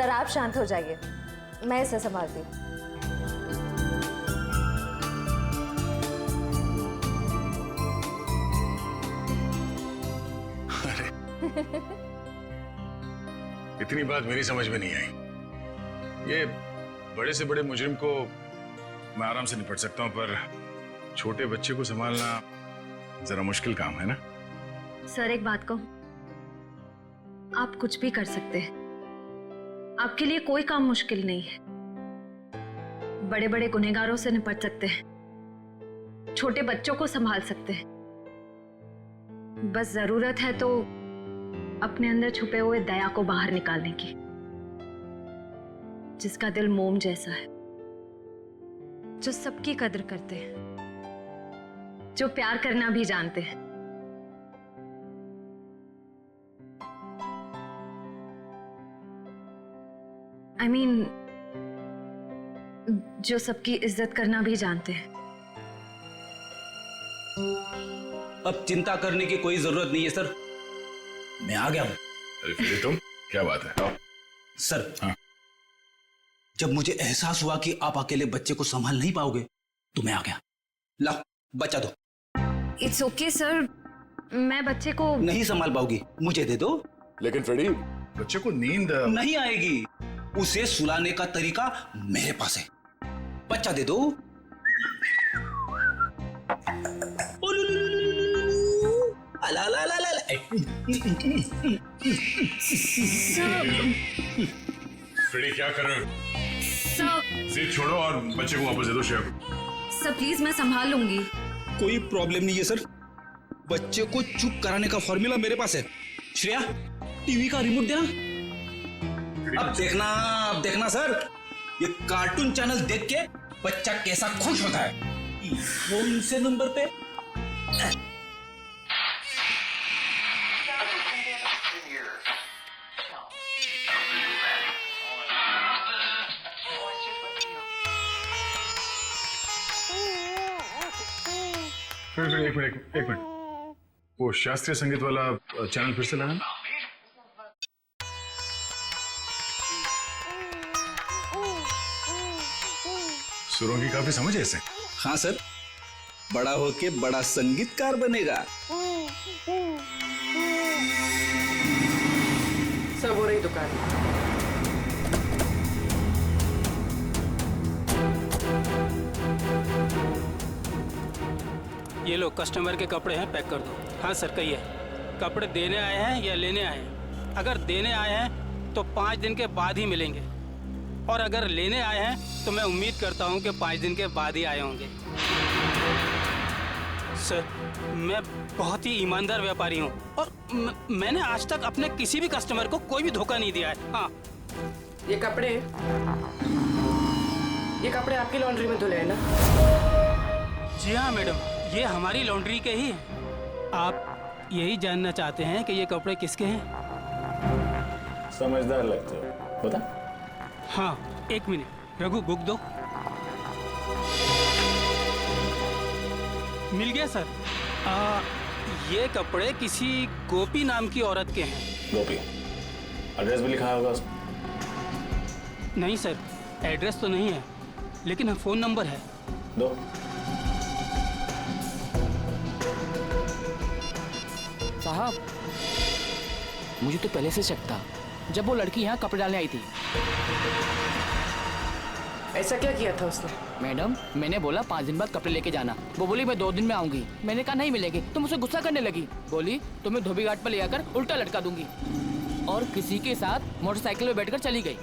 Sir आप शांत हो जाइए, मैं इसे संभालती हूँ। इतनी बात मेरी समझ में नहीं आई। ये बड़े से बड़े मुजरिम को मैं आराम से निपट सकता हूं, पर छोटे बच्चे को संभालना जरा मुश्किल काम है ना। सर एक बात कहूं, आप कुछ भी कर सकते हैं, आपके लिए कोई काम मुश्किल नहीं है। बड़े बड़े गुनहगारों से निपट सकते हैं, छोटे बच्चों को संभाल सकते हैं। बस जरूरत है तो अपने अंदर छुपे हुए दया को बाहर निकालने की, जिसका दिल मोम जैसा है, जो सबकी कदर करते हैं, जो प्यार करना भी जानते हैं। I mean, जो सबकी इज्जत करना भी जानते हैं। अब चिंता करने की कोई जरूरत नहीं है सर, मैं आ गया हूं। अरे फिर तुम, क्या बात है? आओ। सर हाँ? जब मुझे एहसास हुआ कि आप अकेले बच्चे को संभाल नहीं पाओगे तो मैं आ गया। ला बच्चा दो। इट्स ओके सर, मैं बच्चे को नहीं संभाल पाओगी, मुझे दे दो। लेकिन फ्रेडी, बच्चे को नींद नहीं आएगी, उसे सुलाने का तरीका मेरे पास है। बच्चा दे दो। अला ला ला ला ला। फ्रेडी क्या कर रहे हो? सर, जिद छोड़ो और बच्चे को वापस दे दो श्रेया को। सर प्लीज मैं संभाल लूंगी। कोई प्रॉब्लम नहीं है सर, बच्चे को चुप कराने का फॉर्मूला मेरे पास है। श्रेया, टीवी का रिमोट देना। अब देखना सर, ये कार्टून चैनल देख के बच्चा कैसा खुश होता है। कौन से नंबर पे? फिर एक मिनट, वो शास्त्रीय संगीत वाला चैनल फिर से लगाना। सुरों की काफी समझ है इसे। हाँ सर, बड़ा होके बड़ा संगीतकार बनेगा। सब हो रही दुकान। ये लो, कस्टमर के कपड़े हैं, पैक कर दो। हाँ सर, कहिए, कपड़े देने आए हैं या लेने आए हैं? अगर देने आए हैं तो 5 दिन के बाद ही मिलेंगे, और अगर लेने आए हैं तो मैं उम्मीद करता हूँ कि 5 दिन के बाद ही आए होंगे। सर, मैं बहुत ही ईमानदार व्यापारी हूँ और मैंने आज तक अपने किसी भी कस्टमर को कोई भी धोखा नहीं दिया है। हाँ, ये कपड़े आपकी लॉन्ड्री में धुले हैं ना? जी हाँ मैडम, ये हमारी लॉन्ड्री के ही हैं। आप यही जानना चाहते हैं कि ये कपड़े किसके हैं? समझदार लगते हो, बता। हाँ, एक मिनट, रघु बुक दो। मिल गया सर। ये कपड़े किसी गोपी नाम की औरत के हैं। गोपी, एड्रेस भी लिखा होगा उसमें? नहीं सर, एड्रेस तो नहीं है, लेकिन फ़ोन नंबर है। दो। साहब, मुझे तो पहले से शक था जब वो लड़की यहाँ कपड़े डालने आई थी। ऐसा क्या किया था उसने? मैडम, मैंने बोला 5 दिन बाद कपड़े लेके जाना। वो बोली मैं 2 दिन में आऊंगी। मैंने कहा नहीं मिलेंगे, तो मुझसे गुस्सा करने लगी। बोली तुम्हें धोबी घाट पर ले आकर उल्टा लटका दूंगी, और किसी के साथ मोटरसाइकिल में बैठकर चली गई।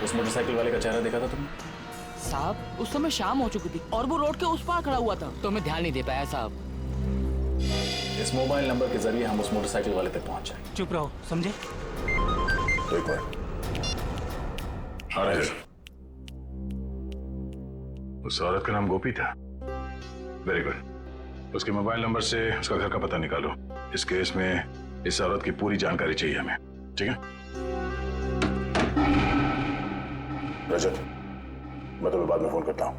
उस मोटरसाइकिल वाले का चेहरा देखा था तुमने? साहब, उस समय शाम हो चुकी थी और वो रोड के उस पार खड़ा हुआ था, तो मैं ध्यान नहीं दे पाया साहब। इस मोबाइल नंबर के जरिए हम उस मोटरसाइकिल वाले तक पहुंच जाएंगे। चुप रहो, समझे? तो एक बार हाँ, उस औरत का नाम गोपी था। Very good. उसके मोबाइल नंबर से उसका घर का पता निकालो। इस केस में इस औरत की पूरी जानकारी चाहिए हमें, ठीक है? रजत, मैं तुम्हें बाद में फोन करता हूं।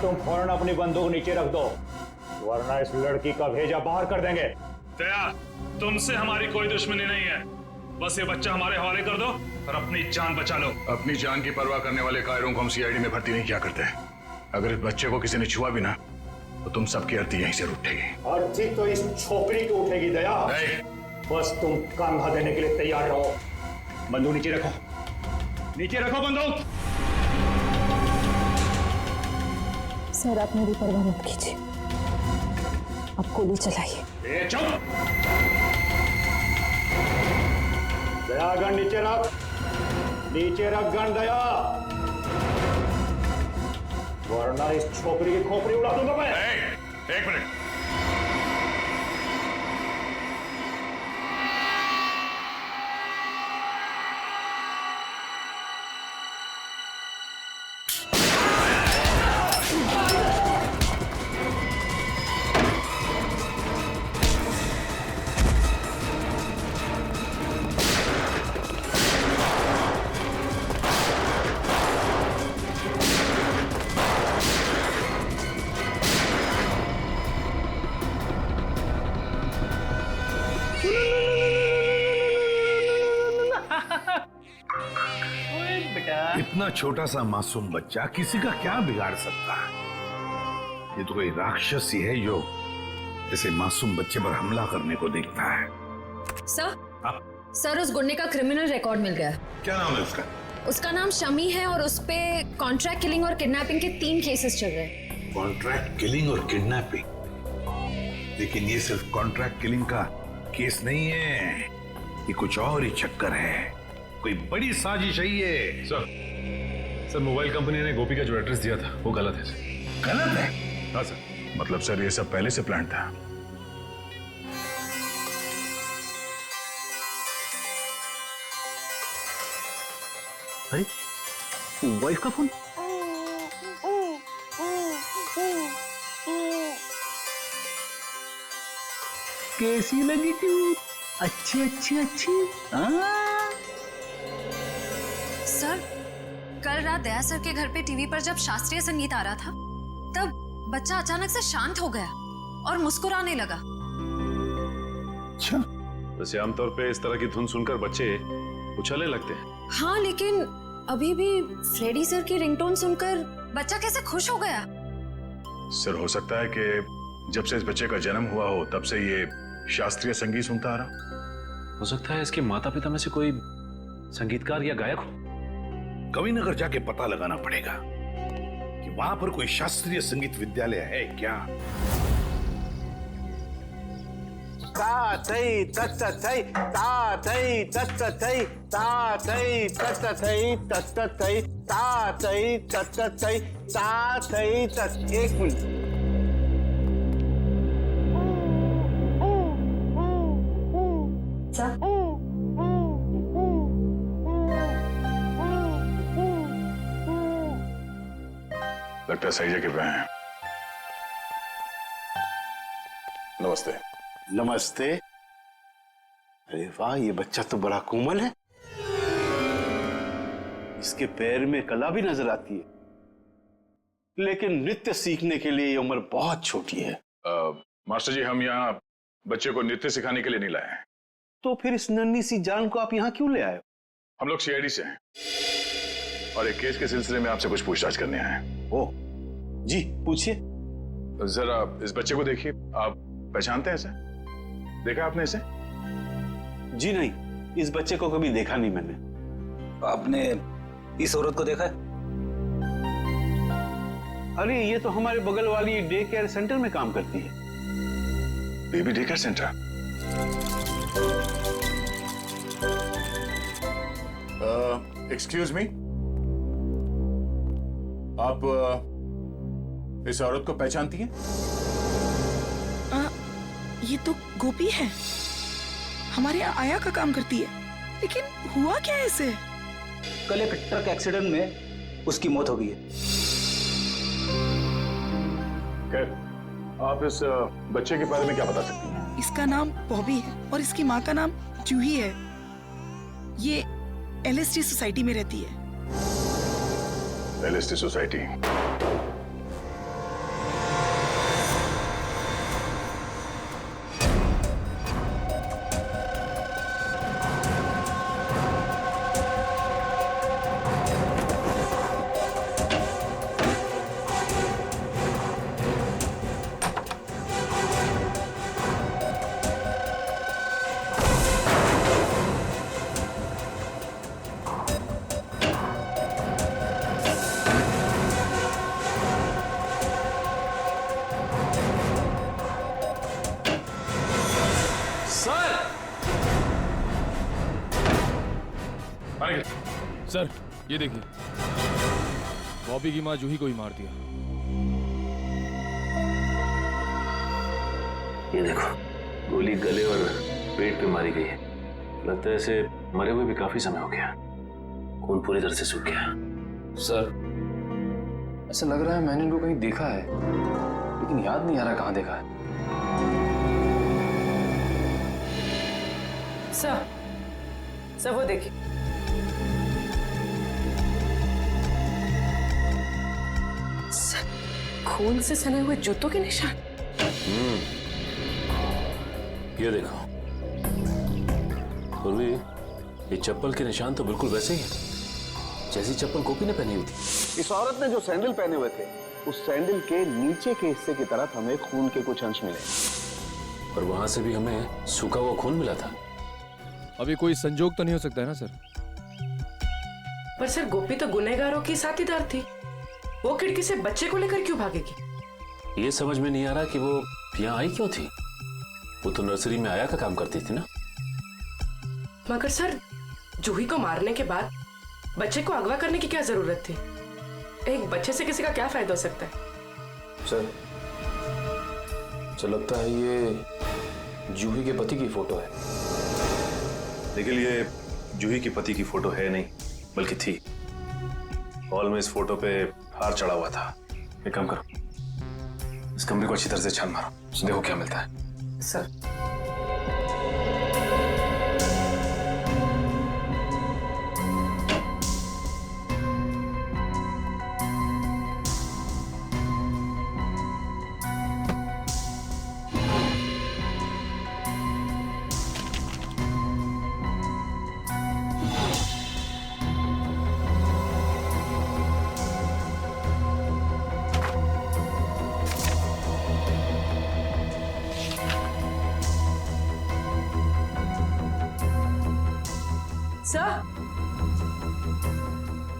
तुम फौरन अपनी बंदूक नीचे रख दो, वरना इस लड़की का भेजा बाहर कर देंगे। दया, तुमसे हमारी कोई दुश्मनी नहीं है, बस ये बच्चा हमारे हवाले कर दो और अपनी जान बचा लो। अपनी जान की परवाह करने वाले कायरों को हम सीआईडी में भर्ती नहीं किया करते। अगर इस बच्चे को किसी ने छुआ भी ना तो तुम सबकी अर्थी यहीं से उठेगी। अर्थी तो इस छोकरी की उठेगी दया। नहीं। बस तुम कंधा देने के लिए तैयार रहो। बंदूक नीचे रखो, नीचे रखो बंदूक। सर आप मेरी परवाह मत कीजिए, आप गोली चलाइए। चुप। दया गन नीचे रख, नीचे रख गन दया, वरना इस छोकरी की खोपड़ी उड़ा दूंगा मैं। एक मिनट। इतना छोटा सा मासूम बच्चा किसी का क्या बिगाड़ सकता है? ये तो कोई राक्षस ही है जो ऐसे मासूम बच्चे पर हमला करने को देखता है। सर उस गुंडे का क्रिमिनल रिकॉर्ड मिल गया। क्या नाम है उसका? उसका नाम शमी है और उस पे कॉन्ट्रैक्ट किलिंग और किडनैपिंग के 3 केसेस चल रहे हैं। कॉन्ट्रैक्ट किलिंग और किडनैपिंग? लेकिन ये सिर्फ कॉन्ट्रैक्ट किलिंग का केस नहीं है, ये कुछ और ही चक्कर है, कोई बड़ी साजिश है ये। सर मोबाइल कंपनी ने गोपी का जो एड्रेस दिया था वो गलत है। गलत है? हाँ सर। मतलब सर ये सब पहले से प्लान था। अरे वाइफ का फोन। कैसी लगी ट्यूब? अच्छी अच्छी अच्छी। सर कल रात दया सर के घर पे टीवी पर जब शास्त्रीय संगीत आ रहा था तब बच्चा अचानक से शांत हो गया और मुस्कुराने लगा। अच्छा। वैसे आमतौर पे इस तरह की धुन सुनकर बच्चे उछलने लगते हैं। हाँ लेकिन अभी भी फ्रेडी सर की रिंगटोन सुनकर बच्चा कैसे खुश हो गया? सर हो सकता है कि जब से इस बच्चे का जन्म हुआ हो तब से ये शास्त्रीय संगीत सुनता आ रहा। हो सकता है इसके माता पिता में से कोई संगीतकार या गायक हो। कविनगर जाके पता लगाना पड़ेगा कि वहां पर कोई शास्त्रीय संगीत विद्यालय है क्या। ता थई तत थई ता थई तत थई ता थई तत थई तत थई ता थई तत थई ता थई तत। एक मिनट। लगता है सही जगह पे हैं। नमस्ते। नमस्ते। अरे वाह, ये बच्चा तो बड़ा कोमल है, इसके पैर में कला भी नजर आती है, लेकिन नृत्य सीखने के लिए ये उम्र बहुत छोटी है। मास्टर जी हम यहाँ बच्चे को नृत्य सिखाने के लिए नहीं लाए हैं। तो फिर इस नन्ही सी जान को आप यहाँ क्यों ले आए? हम लोग सीआईडी से हैं और एक केस के सिलसिले में आपसे कुछ पूछताछ करने आए हैं। ओह जी, पूछिए। जरा इस बच्चे को देखिए, आप पहचानते हैं इसे? देखा आपने इसे? जी नहीं, इस बच्चे को कभी देखा नहीं मैंने। आपने इस औरत को देखा है? अरे ये तो हमारे बगल वाली डे केयर सेंटर में काम करती है। Baby day care centre? Excuse me, आप इस औरत को पहचानती हैं? ये तो गोपी है, हमारे यहाँ आया का काम करती है, लेकिन हुआ क्या है इसे? कल एक ट्रक एक्सीडेंट में उसकी मौत हो गई है। आप इस बच्चे के बारे में क्या बता सकती हैं? इसका नाम बॉबी है और इसकी माँ का नाम जूही है। ये एलएसटी सोसाइटी में रहती है। LST society? सर ये देखिए, बॉबी की माँ जूही को ही मार दिया। ये देखो, गोली गले और पेट पे मारी गई है। लगता है इसे मरे हुए भी काफी समय हो गया, खून पूरी तरह से सूख गया। सर ऐसा लग रहा है मैंने इनको कहीं देखा है, लेकिन याद नहीं आ रहा कहाँ देखा है। सर वो देखिए, सर खून से सने हुए जूतों के निशान। ये देखो, और भी ये चप्पल के निशान तो बिल्कुल वैसे ही है जैसी चप्पल गोपी ने पहनी हुई थी। इस औरत ने जो सैंडल पहने हुए थे, उस सैंडल के नीचे के हिस्से की तरफ हमें खून के कुछ अंश मिले, और वहां से भी हमें सूखा हुआ खून मिला था। अभी कोई संजोग तो नहीं हो सकता है ना सर? पर सर गोपी तो गुनहगारों की साथीदार थी, वो खिड़की से बच्चे को लेकर क्यों भागेगी? ये समझ में नहीं आ रहा कि वो यहाँ आई क्यों थी। वो तो नर्सरी में आया का काम करती थी ना। मगर सर जूही को मारने के बाद बच्चे को अगवा करने की क्या जरूरत थी? एक बच्चे से किसी का क्या फायदा हो सकता है? सर लगता है ये जूही के पति की फोटो है। लेकिन ये जूही के पति की फोटो है नहीं, बल्कि थी। हॉल में इस फोटो पे हार चढ़ा हुआ था। एक काम करो, इस कमरे को अच्छी तरह से छान मारो, देखो क्या मिलता है। सर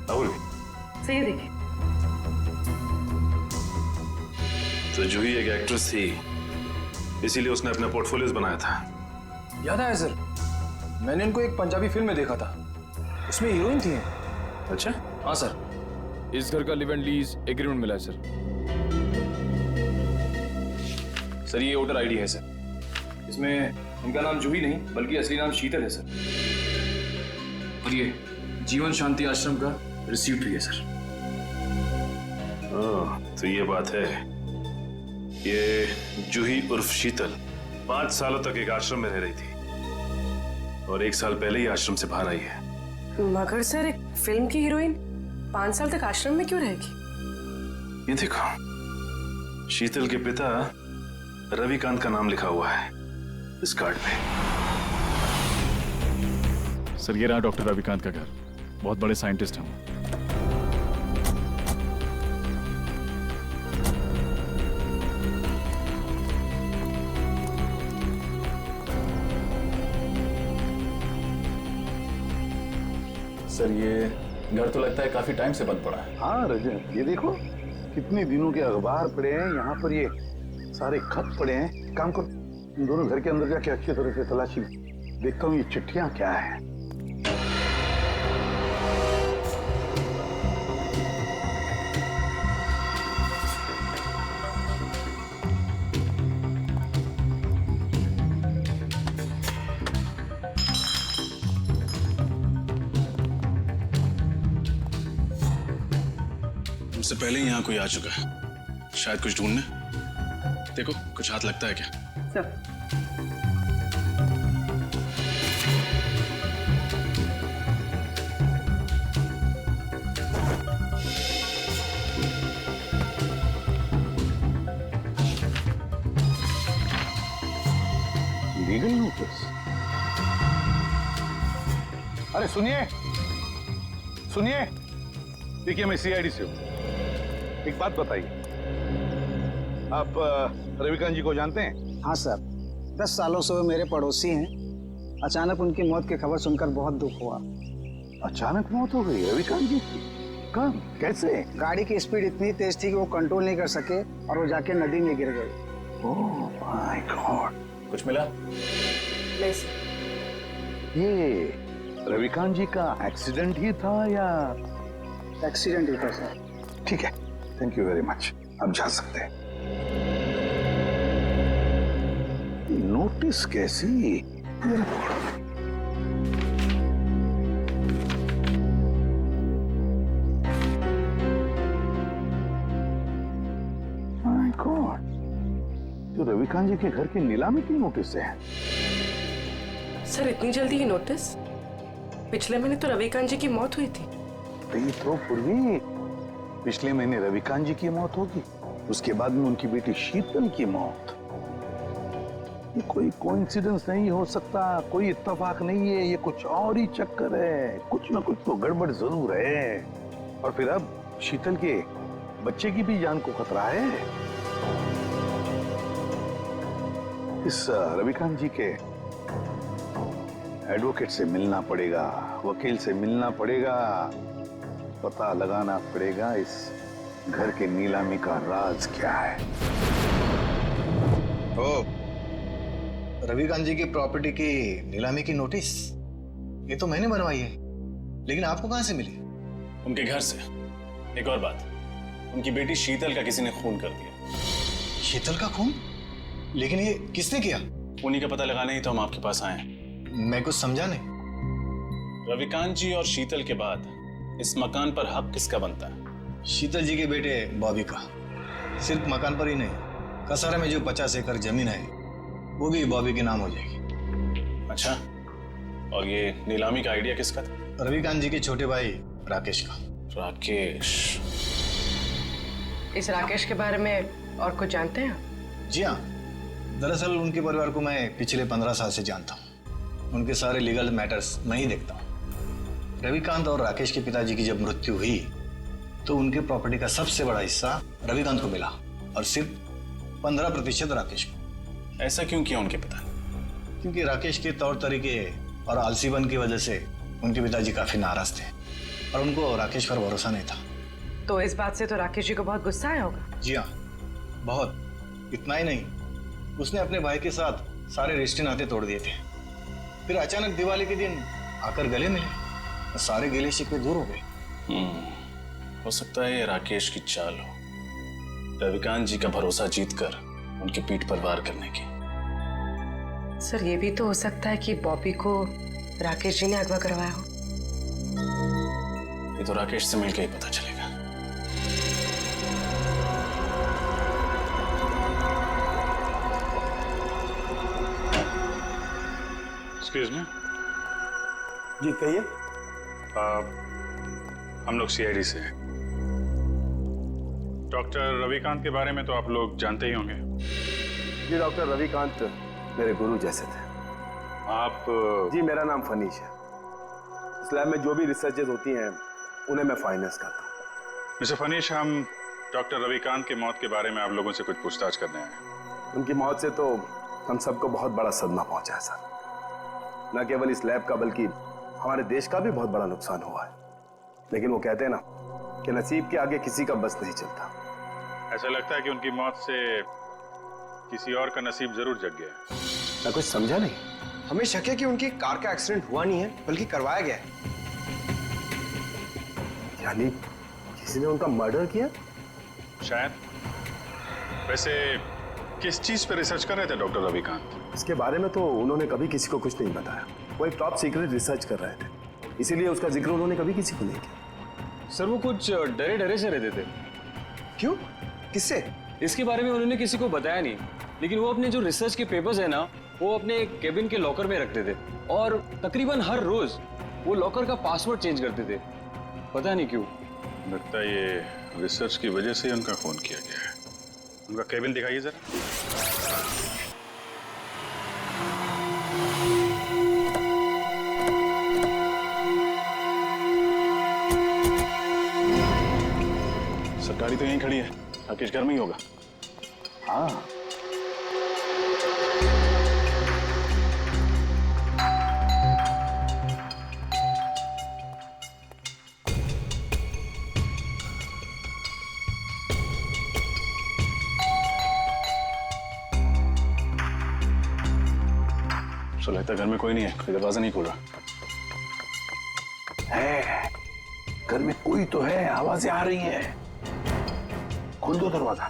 राहुल, सही देखिए, तो जूही एक एक्ट्रेस थी, इसीलिए उसने अपना पोर्टफोलियोज बनाया था। याद आया सर, मैंने इनको एक पंजाबी फिल्म में देखा था, उसमें हीरोइन थी। अच्छा? हाँ सर। इस घर का लिव एंड लीज एग्रीमेंट मिला है सर। सर ये वोटर आईडी है सर, इसमें इनका नाम जूही नहीं बल्कि असली नाम शीतल है सर। और ये जीवन शांति आश्रम का रिसीप्ट भी है सर। तो ये बात है, ये जूही उर्फ शीतल 5 सालों तक एक आश्रम में रह रही थी और 1 साल पहले ही आश्रम से बाहर आई है। मगर सर एक फिल्म की हीरोइन 5 साल तक आश्रम में क्यों रहेगी? ये देखो, शीतल के पिता रविकांत का नाम लिखा हुआ है इस कार्ड पे। सर ये रहा डॉक्टर रविकांत का घर, बहुत बड़े साइंटिस्ट हैं वो। सर ये घर तो लगता है काफी टाइम से बंद पड़ा है। हाँ रजन, ये देखो कितने दिनों के अखबार पड़े हैं यहाँ पर, ये सारे खत पड़े हैं। काम करो, इन दोनों घर के अंदर जाके अच्छी तरह से तलाशी देखता हूँ ये चिट्ठियां क्या है। हमसे पहले ही यहाँ कोई आ चुका है, शायद कुछ ढूंढने। देखो कुछ हाथ लगता है क्या? Sir legal notice? अरे सुनिए सुनिए, देखिए मैं सीआईडी से हूं। एक बात बताइए, आप रविकांत जी को जानते हैं? हाँ सर, 10 सालों से वो मेरे पड़ोसी हैं। अचानक उनकी मौत की खबर सुनकर बहुत दुख हुआ। अचानक मौत हो गई रविकांत जी की? कब, कैसे? गाड़ी की स्पीड इतनी तेज थी कि वो कंट्रोल नहीं कर सके और वो जाके नदी में गिर गए। Oh my God. कुछ मिला? नहीं सर। ये रविकांत जी का एक्सीडेंट ही था या? एक्सीडेंट ही था सर। ठीक है, थैंक यू वेरी मच, अब जा सकते हैं। नोटिस कैसी? माय गॉड, तो रविकांत जी के घर की नीलामी की नोटिस है। सर इतनी जल्दी ही नोटिस? पिछले महीने तो रविकांत जी की मौत हुई थी। तो पूर्वी पिछले महीने रविकांत जी की मौत होगी, उसके बाद में उनकी बेटी शीतल की मौत। ये कोई कोइंसिडेंस नहीं हो सकता, कोई इत्तेफाक नहीं है, ये कुछ और ही चक्कर है, कुछ ना कुछ तो गड़बड़ जरूर है। और फिर अब शीतल के बच्चे की भी जान को खतरा है। इस रविकांत जी के एडवोकेट से मिलना पड़ेगा, वकील से मिलना पड़ेगा, पता लगाना पड़ेगा इस घर के नीलामी का राज क्या है। ओ, रविकांत जी की प्रॉपर्टी की नीलामी की नोटिस ये तो मैंने बनवाई है, लेकिन आपको कहां से मिली? उनके घर से। एक और बात, उनकी बेटी शीतल का किसी ने खून कर दिया। शीतल का खून? लेकिन ये किसने किया? उन्हीं का पता लगाने ही तो हम आपके पास आए हैं। मैं कुछ समझा नहीं। रविकांत जी और शीतल के बाद इस मकान पर हक किसका बनता है? शीतल जी के बेटे बॉबी का। सिर्फ मकान पर ही नहीं, कसारा में जो 50 एकड़ जमीन है वो भी बॉबी के नाम हो जाएगी। अच्छा, और ये नीलामी का आइडिया किसका था? रविकांत जी के छोटे भाई राकेश का। राकेश? इस राकेश के बारे में और कुछ जानते हैं? जी हाँ, दरअसल उनके परिवार को मैं पिछले 15 साल से जानता हूँ। उनके सारे लीगल मैटर्स मैं ही देखता हूँ। रविकांत और राकेश के पिताजी की जब मृत्यु हुई तो उनके प्रॉपर्टी का सबसे बड़ा हिस्सा रविकांत को मिला और सिर्फ 15% राकेश को। ऐसा क्यों किया उनके पिता? क्योंकि राकेश के तौर तरीके और आलसीपन की वजह से उनके पिताजी काफी नाराज थे और उनको राकेश पर भरोसा नहीं था। तो इस बात से तो राकेश जी को बहुत गुस्सा आया होगा। जी हाँ, बहुत। इतना ही नहीं, उसने अपने भाई के साथ सारे रिश्ते नाते तोड़ दिए थे। फिर अचानक दिवाली के दिन आकर गले मिले और सारे गिले शिकवे दूर हो गए। हो सकता है ये राकेश की चाल हो, रविकांत जी का भरोसा जीतकर उनकी पीठ पर वार करने की। सर ये भी तो हो सकता है कि बॉबी को राकेश जी ने अगवा करवाया हो। ये तो राकेश से मिलकर ही पता चलेगा। Excuse me. जी कहिए। हम लोग सीआईडी से हैं। डॉक्टर रविकांत के बारे में तो आप लोग जानते ही होंगे। जी डॉक्टर रविकांत मेरे गुरु जैसे थे। आप? जी मेरा नाम फनीश है। इस लैब में जो भी रिसर्चेज होती हैं उन्हें मैं फाइनेंस करता हूँ। मिस्टर फनीश, हम डॉक्टर रविकांत की मौत के बारे में आप लोगों से कुछ पूछताछ करने आए हैं। उनकी मौत से तो हम सबको बहुत बड़ा सदमा पहुंचा है सर। न केवल इस लैब का बल्कि हमारे देश का भी बहुत बड़ा नुकसान हुआ है। लेकिन वो कहते हैं ना कि नसीब के आगे किसी का बस नहीं चलता। ऐसा लगता है कि उनकी मौत से किसी और का नसीब जरूर जग गया है। मैं कुछ समझा नहीं। हमें शक है कि उनकी कार का एक्सीडेंट हुआ नहीं है बल्कि करवाया गया है। यानी किसी ने उनका मर्डर किया? शायद। वैसे किस चीज पे रिसर्च कर रहे थे डॉक्टर रविकांत? इसके बारे में तो उन्होंने कभी किसी को कुछ नहीं बताया। वो एक टॉप सीक्रेट रिसर्च कर रहे थे, इसीलिए उसका जिक्र उन्होंने कभी किसी को नहीं किया। सर वो कुछ डरे डरे से रहते थे। क्यों? किससे? इसके बारे में उन्होंने किसी को बताया नहीं, लेकिन वो अपने जो रिसर्च के पेपर्स है ना वो अपने केबिन के लॉकर में रखते थे और तकरीबन हर रोज वो लॉकर का पासवर्ड चेंज करते थे। पता नहीं क्यों। लगता है ये रिसर्च की वजह से ही उनका खून किया गया है। उनका केबिन दिखाइए जरा। सरकारी तो यहीं खड़ी है, राकेश घर में ही होगा। हाँ, तो लगता है घर में कोई नहीं है, कोई दरवाजा नहीं खोल रहा। है, घर में कोई तो है, आवाजें आ रही हैं। खोल दो दरवाजा।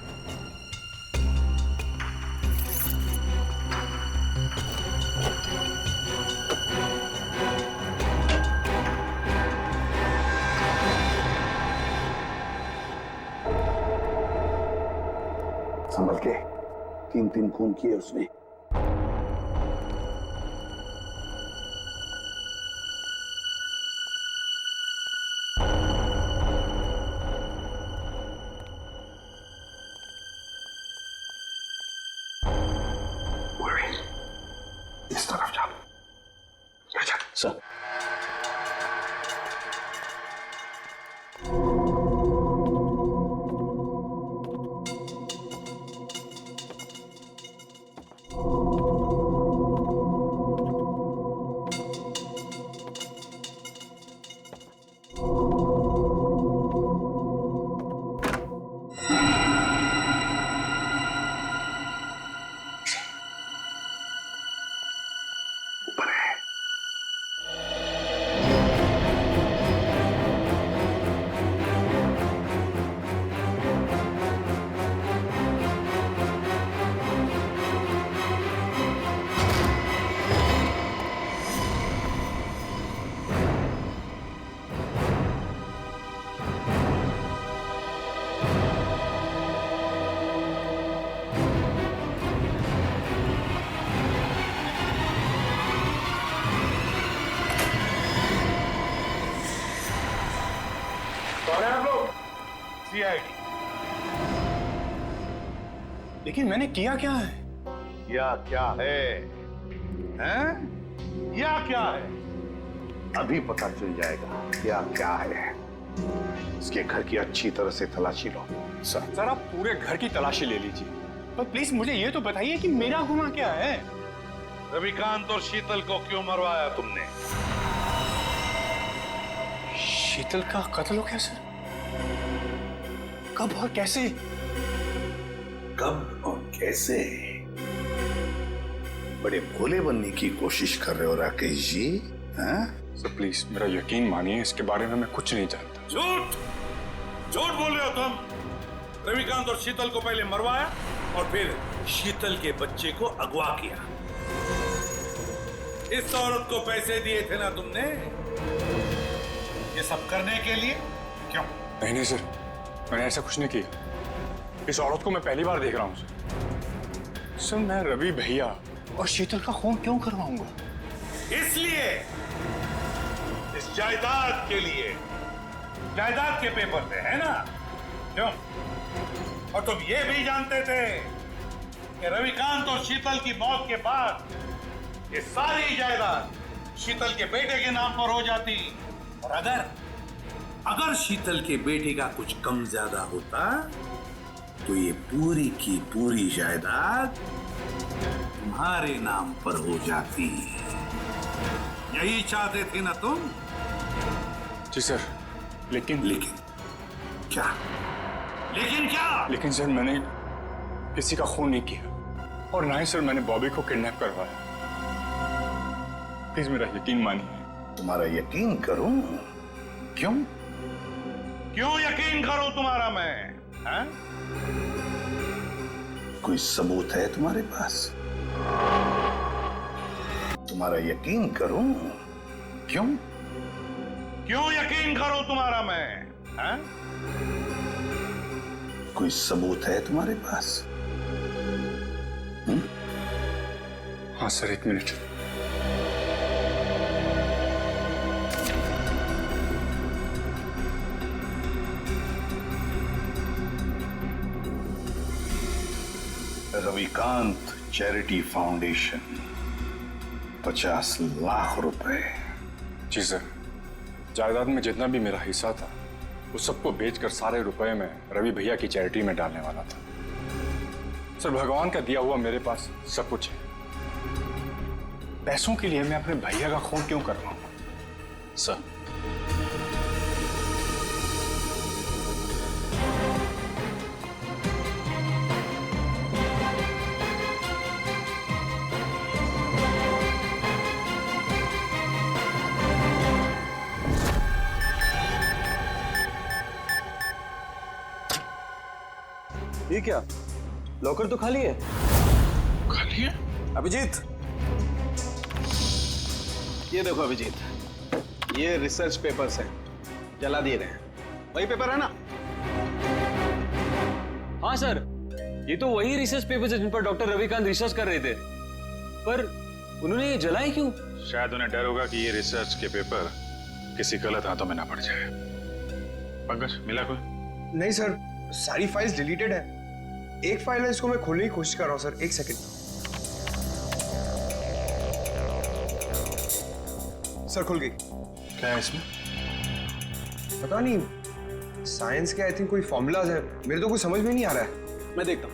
संभल के, 3 खून किए उसने। इस तरफ जाओ। सर कौन है आप लोग? CID। लेकिन मैंने किया क्या है? या क्या है? हैं? या क्या है? अभी पता चल जाएगा क्या क्या है। इसके घर की अच्छी तरह से तलाशी लो। सर आप पूरे घर की तलाशी ले लीजिए, पर प्लीज मुझे ये तो बताइए कि मेरा गुनाह क्या है? रविकांत और शीतल को क्यों मरवाया तुमने? शीतल का कत्ल हो गया सर? कब और कैसे? कब और कैसे? बड़े भोले बनने की कोशिश कर रहे हो राकेश जी, हैं? सर प्लीज मेरा यकीन मानिए, इसके बारे में मैं कुछ नहीं जानता। झूठ झूठ बोल रहे हो तुम। रविकांत और शीतल को पहले मरवाया और फिर शीतल के बच्चे को अगवा किया। इस औरत को पैसे दिए थे ना तुमने ये सब करने के लिए? क्यों? नहीं सर, मैंने ऐसा कुछ नहीं किया। इस औरत को मैं पहली बार देख रहा हूँ सर। मैं रवि भैया और शीतल का खून क्यों करवाऊंगा? इसलिए, इस जायदाद के लिए। जायदाद के पेपर थे, है ना? क्यों? और तुम ये भी जानते थे कि रविकांत और शीतल की मौत के बाद ये सारी जायदाद शीतल के बेटे के नाम पर हो जाती, और अगर शीतल के बेटे का कुछ कम ज्यादा होता तो ये पूरी की पूरी जायदाद तुम्हारे नाम पर हो जाती। यही चाहते थे ना तुम? जी सर, लेकिन क्या? लेकिन क्या? लेकिन सर मैंने किसी का खून नहीं किया, और ना ही सर मैंने बॉबी को किडनैप करवाया। प्लीज मेरा यकीन मानिए। तुम्हारा यकीन करूं? क्यों? क्यों यकीन करूं तुम्हारा मैं? हैं? कोई सबूत है तुम्हारे पास? तुम्हारा यकीन करूं? क्यों? क्यों यकीन करूं तुम्हारा मैं? हैं? कोई सबूत है तुम्हारे पास? हाँ sir, 1 minute. Ravikant charity foundation, 50 lakh रुपए। जी सर, जायदाद में जितना भी मेरा हिस्सा था वो सबको बेचकर सारे रुपए में रवि भैया की चैरिटी में डालने वाला था। सर भगवान का दिया हुआ मेरे पास सब कुछ है। पैसों के लिए मैं अपने भैया का खून क्यों करवाऊंगा? सर ये क्या, लॉकर तो खाली है। खाली है? अभिजीत, ये देखो अभिजीत, ये रिसर्च पेपर्स हैं, जला दिए गए हैं। वही पेपर है ना? हाँ सर, ये तो वही रिसर्च पेपर्स है जिन पर डॉक्टर रविकांत रिसर्च कर रहे थे, पर उन्होंने ये जलाए क्यों? शायद उन्हें डर होगा कि ये रिसर्च के पेपर किसी गलत हाथों में ना पड़ जाए। पंकज, मिला कोई? नहीं सर, सारी फाइल्स डिलीटेड है। एक फाइल है, इसको मैं खोलने की कोशिश कर रहा हूँ सर, एक सेकंड। सर खुल गई। क्या है इसमें? पता नहीं, साइंस के आई थिंक कोई फॉर्मूलाज है, मेरे तो कुछ समझ में नहीं आ रहा है। मैं देखता हूँ।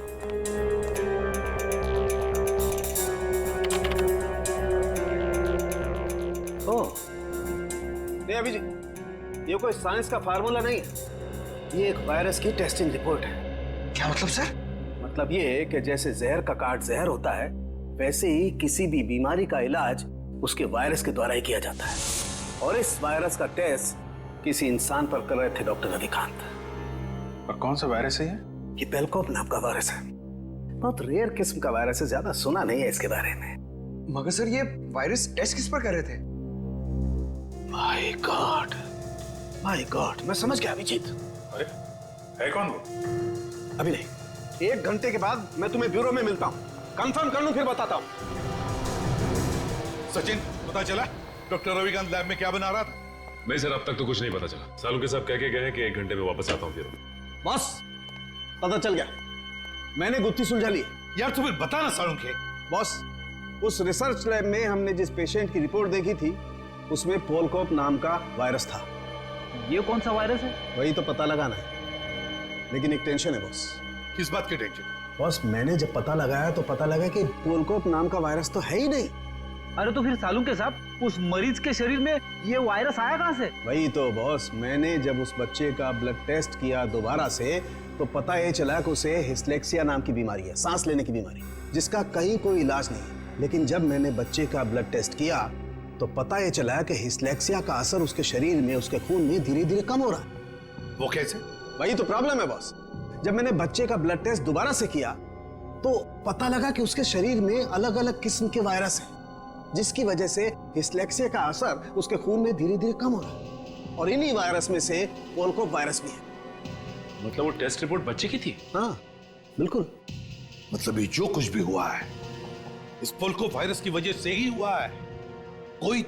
ओह, नहीं अभिजीत, ये कोई साइंस का फार्मूला नहीं है, ये एक वायरस की टेस्टिंग रिपोर्ट है। क्या मतलब सर? मतलब ये कि जैसे जहर का काट जहर होता है, वैसे ही किसी भी बीमारी का इलाज उसके वायरस के द्वारा ही किया जाता है। और इस वायरस का टेस्ट किसी इंसान पर कर रहे थे डॉक्टर रविकांत। और कौन सा वायरस है ये? ये पेलकॉप नाम का वायरस है, बहुत रेयर किस्म का वायरस है, ज्यादा सुना नहीं है इसके बारे में। मगर सर ये वायरस टेस्ट किस पर कर रहे थे? माय गॉड, मैं समझ गया अभिजीत। अरे है कौन वो? अभी नहीं, 1 घंटे के बाद मैं तुम्हें ब्यूरो में मिलता हूँ, कंफर्म कर लूं फिर बताता हूँ। सचिन, पता चला डॉक्टर रविकांत लैब में क्या बना रहा था? नहीं सर, अब तक तो कुछ नहीं पता चला। सालू के साहब कह के गए हैं कि 1 घंटे में वापस आता हूँ फिर। बॉस, पता चल गया, मैंने गुत्थी सुलझा ली। यार तुम्हें बताना सालू के। बॉस, उस रिसर्च लैब में हमने जिस पेशेंट की रिपोर्ट देखी थी, उसमें पोलकॉप नाम का वायरस था। ये कौन सा वायरस है? वही तो पता लगाना है, लेकिन एक टेंशन है बॉस। किस बात की टेंशन? बॉस, मैंने जब पता लगाया तो पता लगा कि पोलकॉप नाम का वायरस तो है ही नहीं। अरे तो फिर सालू के साहब, उस मरीज के शरीर में ये वायरस आया कहां से? वही तो बॉस, मैंने जब उस बच्चे का ब्लड टेस्ट किया दोबारा से, तो पता ये चला कि उसे हिस्लेक्सिया नाम की बीमारी है, सांस लेने की बीमारी, जिसका कहीं कोई इलाज नहीं। लेकिन जब मैंने बच्चे का ब्लड टेस्ट किया तो पता ये चला कि हिस्लेक्सिया का असर उसके शरीर में, उसके खून में धीरे धीरे कम हो रहा है। वो कैसे? वही तो प्रॉब्लम है बॉस। जब मैंने बच्चे का ब्लड टेस्ट दोबारा से किया तो पता लगा कि उसके शरीर में अलग अलग किस्म के वायरस हैं, जिसकी वजह से हिस्लेक्सिया का असर उसके खून में धीरे धीरे कम हो रहा है। और इन्हीं वायरस में से पोलकॉप वायरस भी है। मतलब वो टेस्ट रिपोर्ट बच्चे की थी? हाँ बिल्कुल। मतलब ये जो कुछ भी हुआ है इस पोलकॉप वायरस की वजह से ही हुआ है। कोई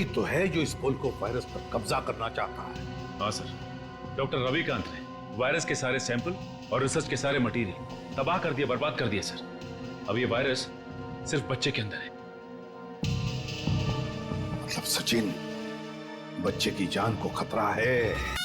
तो है जो इस पोलकॉप वायरस पर कब्जा करना चाहता है। हाँ सर, डॉक्टर रविकांत ने वायरस के सारे सैंपल और रिसर्च के सारे मटेरियल तबाह कर दिया, बर्बाद कर दिया सर। अब ये वायरस सिर्फ बच्चे के अंदर है। मतलब सचिन, बच्चे की जान को खतरा है।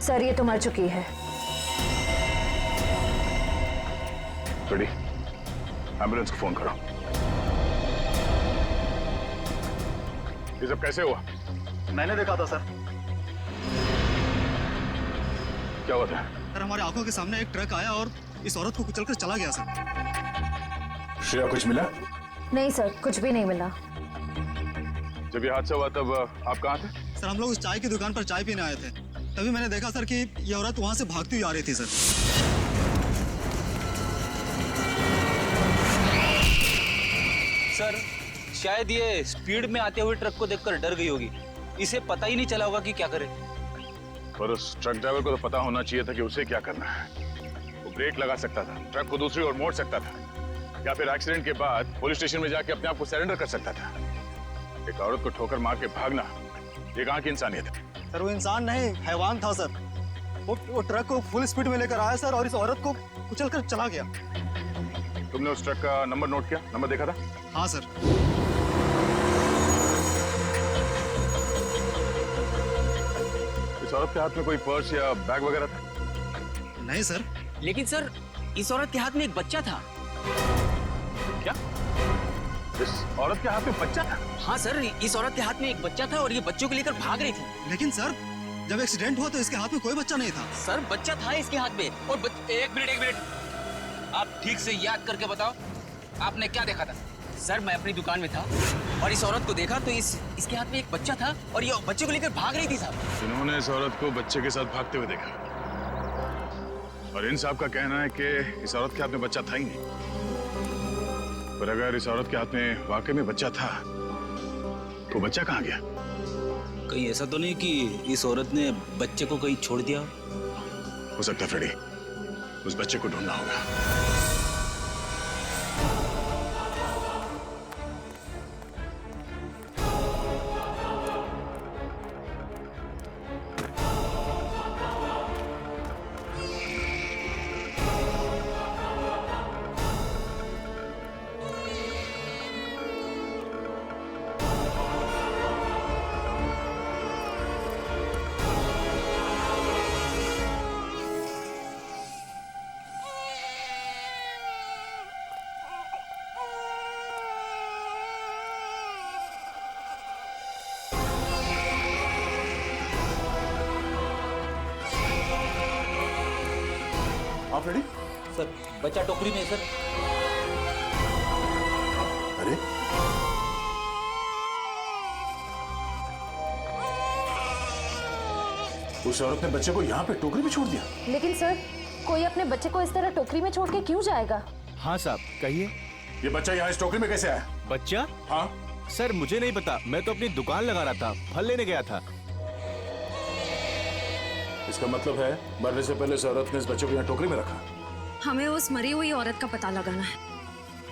सर ये तो मर चुकी है। रेडी, एम्बुलेंस को फोन करो। ये सब कैसे हुआ? मैंने देखा था सर। क्या हुआ था? सर हमारे आंखों के सामने एक ट्रक आया और इस औरत को कुचलकर चला गया सर। श्रेया, कुछ मिला? नहीं सर, कुछ भी नहीं मिला। जब ये हादसा हुआ तब आप कहाँ थे? सर हम लोग उस चाय की दुकान पर चाय पीने आए थे, तभी मैंने देखा सर कि ये औरत वहां से भागती हुई आ रही थी सर। सर शायद ये स्पीड में आते हुए ट्रक को देखकर डर गई होगी, इसे पता ही नहीं चला होगा कि क्या करे। पर उस ट्रक ड्राइवर को तो पता होना चाहिए था कि उसे क्या करना है। वो ब्रेक लगा सकता था, ट्रक को दूसरी ओर मोड़ सकता था, या फिर एक्सीडेंट के बाद पुलिस स्टेशन में जाके अपने आप को सरेंडर कर सकता था। एक औरत को ठोकर मार के भागना, ये कहाँ की इंसानियत है? सर वो इंसान नहीं, हैवान था सर। वो ट्रक को फुल स्पीड में लेकर आया सर और इस औरत को कुचलकर चला गया। तुमने उस ट्रक का नंबर नोट किया, नंबर देखा था? हाँ सर। इस औरत के हाथ में कोई पर्स या बैग वगैरह था? नहीं सर। लेकिन सर इस औरत के हाथ में एक बच्चा था। क्या? इस औरत के हाथ में बच्चा था? हाँ सर, इस औरत के हाथ में एक बच्चा था और ये बच्चों को लेकर भाग रही थी। लेकिन सर जब एक्सीडेंट हुआ तो इसके हाथ में कोई बच्चा नहीं था। सर बच्चा था इसके हाथ में और एक मिनट आप ठीक से याद करके बताओ, आपने क्या देखा था? सर मैं अपनी दुकान में था और इस औरत को देखा तो इसके हाथ में एक बच्चा था और ये बच्चे को लेकर भाग रही थी साहब। इन्होंने इस औरत को बच्चे के साथ भागते हुए देखा और इन साहब का कहना है कि इस औरत के हाथ में बच्चा था ही नहीं। पर अगर इस औरत के हाथ में वाकई में बच्चा था तो बच्चा कहाँ गया? कहीं ऐसा तो नहीं कि इस औरत ने बच्चे को कहीं छोड़ दिया? हो सकता है फ्रेडी, उस बच्चे को ढूंढना होगा। आप रेडी? सर बच्चा टोकरी में सर। अरे उस औरत ने बच्चे को यहाँ पे टोकरी में छोड़ दिया। लेकिन सर कोई अपने बच्चे को इस तरह टोकरी में छोड़ के क्यों जाएगा? हाँ साहब कहिए। ये बच्चा यहाँ इस टोकरी में कैसे आया? बच्चा? हाँ सर मुझे नहीं पता, मैं तो अपनी दुकान लगा रहा था, फल लेने गया था। इसका मतलब है मरने से पहले इस औरत ने इस बच्चे को यहाँ टोकरी में रखा। हमें उस मरी हुई औरत का पता लगाना है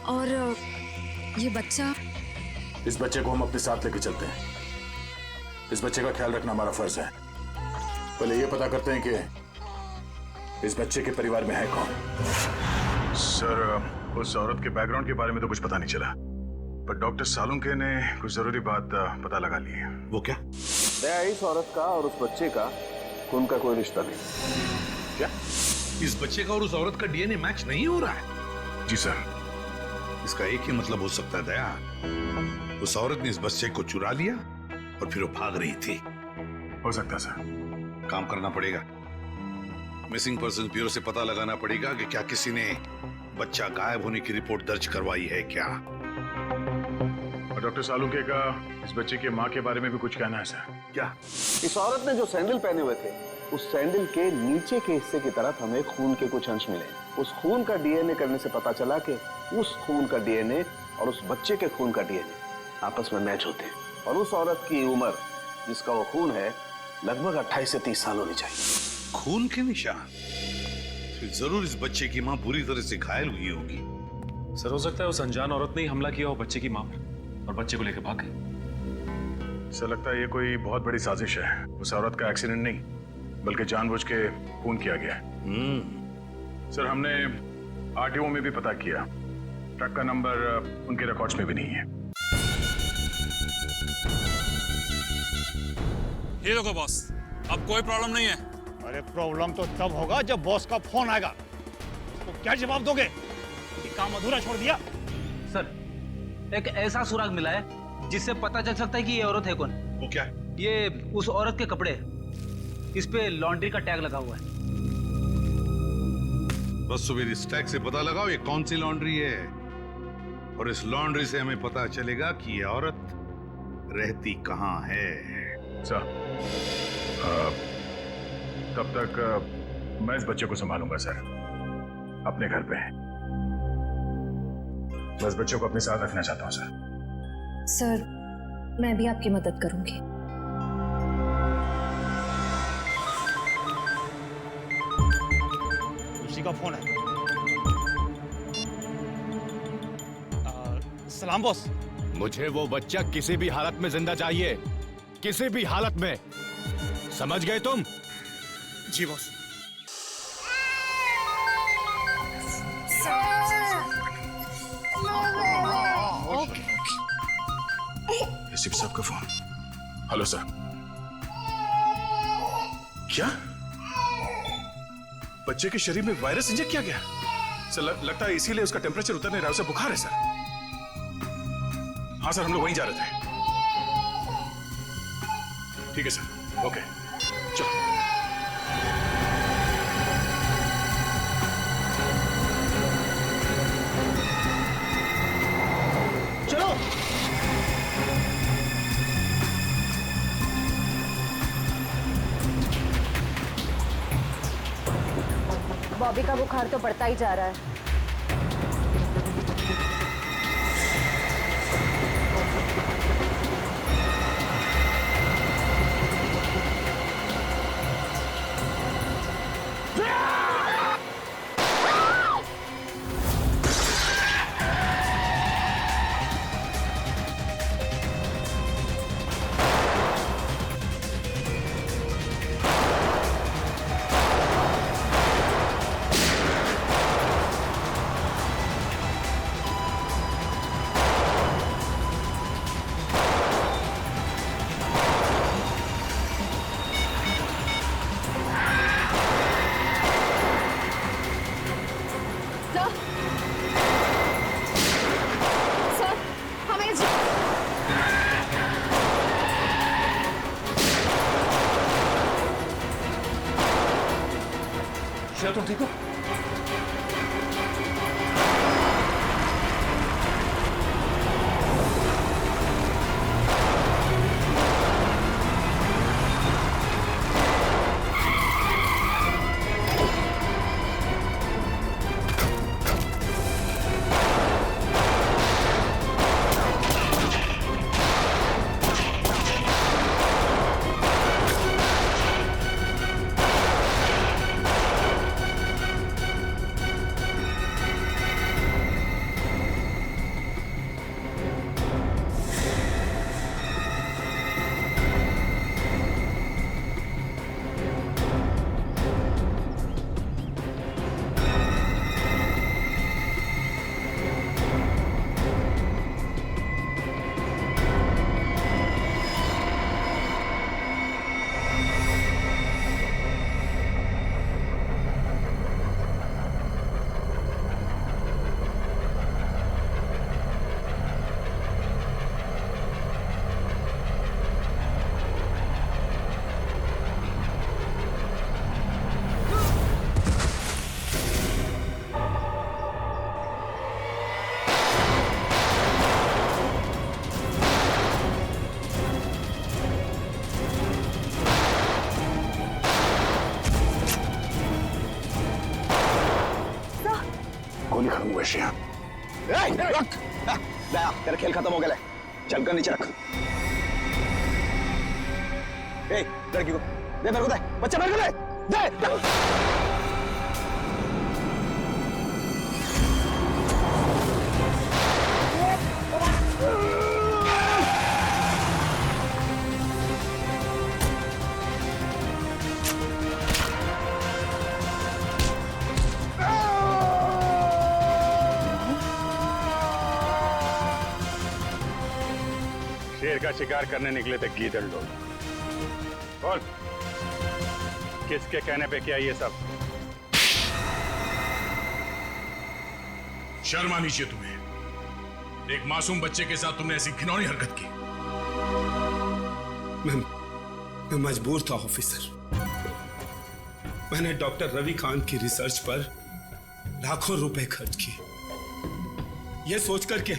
और ये बच्चा। इस बच्चे को हम अपने साथ लेके चलते हैं। इस बच्चे का ख्याल रखना हमारा फर्ज है। पहले ये पता करते हैं कि इस बच्चे के परिवार में है कौन। सर उस औरत के बैकग्राउंड के बारे में तो कुछ पता नहीं चला, पर डॉक्टर सालुंके ने कुछ जरूरी बात पता लगा ली है। वो क्या? दया, इस औरत का और उस बच्चे का खून का कोई रिश्ता नहीं। क्या इस बच्चे का और उस औरत का डीएनए मैच नहीं हो रहा है? जी सर। इसका एक ही मतलब हो सकता है दया, उस औरत ने इस बच्चे को चुरा लिया और फिर वो भाग रही थी। हो सकता है सर। काम करना पड़ेगा, मिसिंग पर्सन ब्यूरो से पता लगाना पड़ेगा कि क्या किसी ने बच्चा गायब होने की रिपोर्ट दर्ज करवाई है क्या। और डॉक्टर सालुंके का इस बच्चे की माँ के बारे में भी कुछ कहना है सर। क्या? इस औरत ने जो सैंडल पहने हुए थे, उस सैंडल के नीचे के हिस्से की तरफ हमें खून के कुछ अंश मिले। उस खून का डीएनए करने से पता चला कि उस खून का डीएनए और उस बच्चे के खून का डीएनए आपस में मैच होते हैं। और उस औरत की उम्र जिसका वो खून है लगभग 28 से 30 साल होनी चाहिए। खून के निशान? फिर जरूर इस बच्चे की माँ बुरी तरह से घायल हुई होगी। सर हो सकता है उस अनजान औरत ने ही हमला किया हो बच्चे की माँ पर और बच्चे को लेकर भाग गई। सर लगता है ये कोई बहुत बड़ी साजिश है। उस औरत का एक्सीडेंट नहीं बल्कि जानबूझ के खून किया गया है। सर हमने आरटीओ में भी पता किया, ट्रक का नंबर उनके रिकॉर्ड्स में भी नहीं है। ये देखो बॉस, अब कोई प्रॉब्लम नहीं है। अरे प्रॉब्लम तो तब होगा जब बॉस का फोन आएगा। तो क्या जवाब दोगे? ये काम अधूरा छोड़ दिया? सर एक ऐसा सुराग मिला है जिससे पता चल सकता है कि ये औरत है कौन। वो क्या? ये उस औरत के कपड़े, इस पे लॉन्ड्री का टैग लगा हुआ है। बस सुबह इस टैग से पता लगाओ ये कौन सी लॉन्ड्री है, और इस लॉन्ड्री से हमें पता चलेगा कि ये औरत रहती कहाँ है? सर, तब तक मैं इस बच्चे को संभालूंगा सर, अपने घर पे। बस बच्चे को अपने साथ रखना चाहता हूँ सर। सर, मैं भी आपकी मदद करूंगी। उसी का फोन है। सलाम बॉस। मुझे वो बच्चा किसी भी हालत में जिंदा चाहिए, किसी भी हालत में, समझ गए तुम? जी बॉस। एसपी साहब का फोन। Hello sir. क्या बच्चे के शरीर में वायरस इंजेक्ट किया गया? सर लगता है इसीलिए उसका टेम्परेचर उतर नहीं रहा, उसे बुखार है सर। हाँ सर, हम लोग वहीं जा रहे थे। ठीक है सर, ओके चलो। चलो। बॉबी का बुखार तो बढ़ता ही जा रहा है। श्रेया, तुम ठीक हो? गोली खत्म हुआ श्रेया। रख दया, तेरा खेल खत्म हो गया। चल कर नीचे रख। ए, लड़की को दे, मेरे को दे, बच्चा मेरे को दे। शेर का शिकार करने निकले थे गीदड़ लोग। बोल, किसके कहने पे किया ये सब? शर्म आनी चाहिए तुम्हें। एक मासूम बच्चे के साथ तुमने ऐसी घिनौनी हरकत की। मैं मजबूर था ऑफिसर। मैंने डॉक्टर रविकांत की रिसर्च पर लाखों रुपए खर्च किए, यह सोचकर कि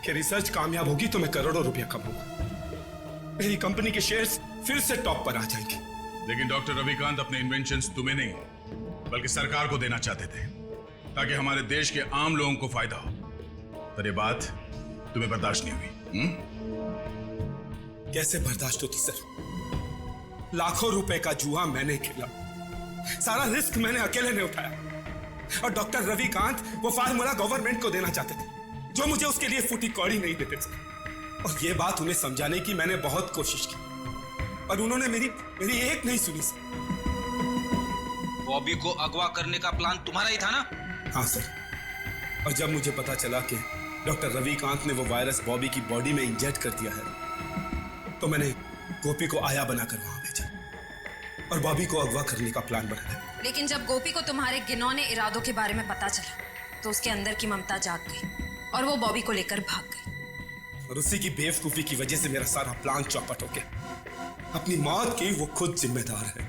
रिसर्च कामयाब होगी तो मैं करोड़ों रुपया कमाऊंगा। मेरी कंपनी के शेयर्स फिर से टॉप पर आ जाएंगे। लेकिन डॉक्टर रविकांत अपने इन्वेंशंस तुम्हें नहीं बल्कि सरकार को देना चाहते थे ताकि हमारे देश के आम लोगों को फायदा हो, पर ये बात तुम्हें बर्दाश्त नहीं हुई। कैसे बर्दाश्त होती सर? लाखों रुपए का जुआ मैंने खेला, सारा रिस्क मैंने अकेले ने उठाया और डॉक्टर रविकांत वो फार्मूला गवर्नमेंट को देना चाहते थे जो मुझे उसके लिए फूटी कौड़ी नहीं देते सर। और ये बात उन्हें समझाने की मैंने बहुत कोशिश की और उन्होंने मेरी एक नहीं सुनी सर। बॉबी को अगवा करने का प्लान तुम्हारा ही था ना? हाँ सर, और जब मुझे पता चला कि डॉक्टर रविकांत ने वो वायरस बॉबी की बॉडी में इंजेक्ट कर दिया है तो मैंने गोपी को आया बनाकर वहां भेजा और बॉबी को अगवा करने का प्लान बनाया। लेकिन जब गोपी को तुम्हारे घिनौने इरादों के बारे में पता चला तो उसके अंदर की ममता जाग गई और वो बॉबी को लेकर भाग गई। और उसी की बेवकूफी की वजह से मेरा सारा प्लान चौपट हो गया। अपनी मौत की वो खुद जिम्मेदार है।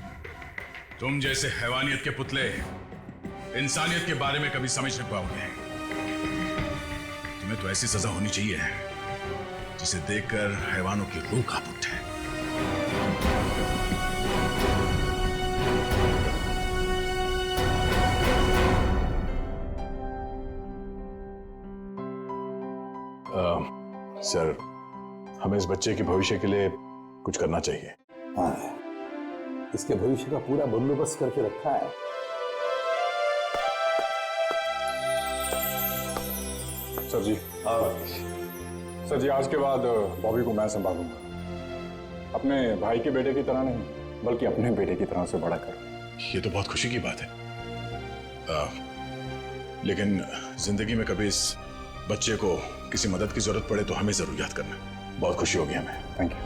तुम जैसे हैवानियत के पुतले इंसानियत के बारे में कभी समझ नहीं पाओगे। तुम्हें तो ऐसी सजा होनी चाहिए जिसे देखकर हैवानों की रूह कांप उठे। सर, हमें इस बच्चे के भविष्य के लिए कुछ करना चाहिए। हाँ, इसके भविष्य का पूरा बंदोबस्त करके रखा है। सर जी, सर जी, आज के बाद बॉबी को मैं संभालूंगा। अपने भाई के बेटे की तरह नहीं बल्कि अपने बेटे की तरह से बड़ा कर। ये तो बहुत खुशी की बात है, लेकिन जिंदगी में कभी इस बच्चे को किसी मदद की जरूरत पड़े तो हमें जरूर याद करना। बहुत खुशी होगी हमें। Thank you.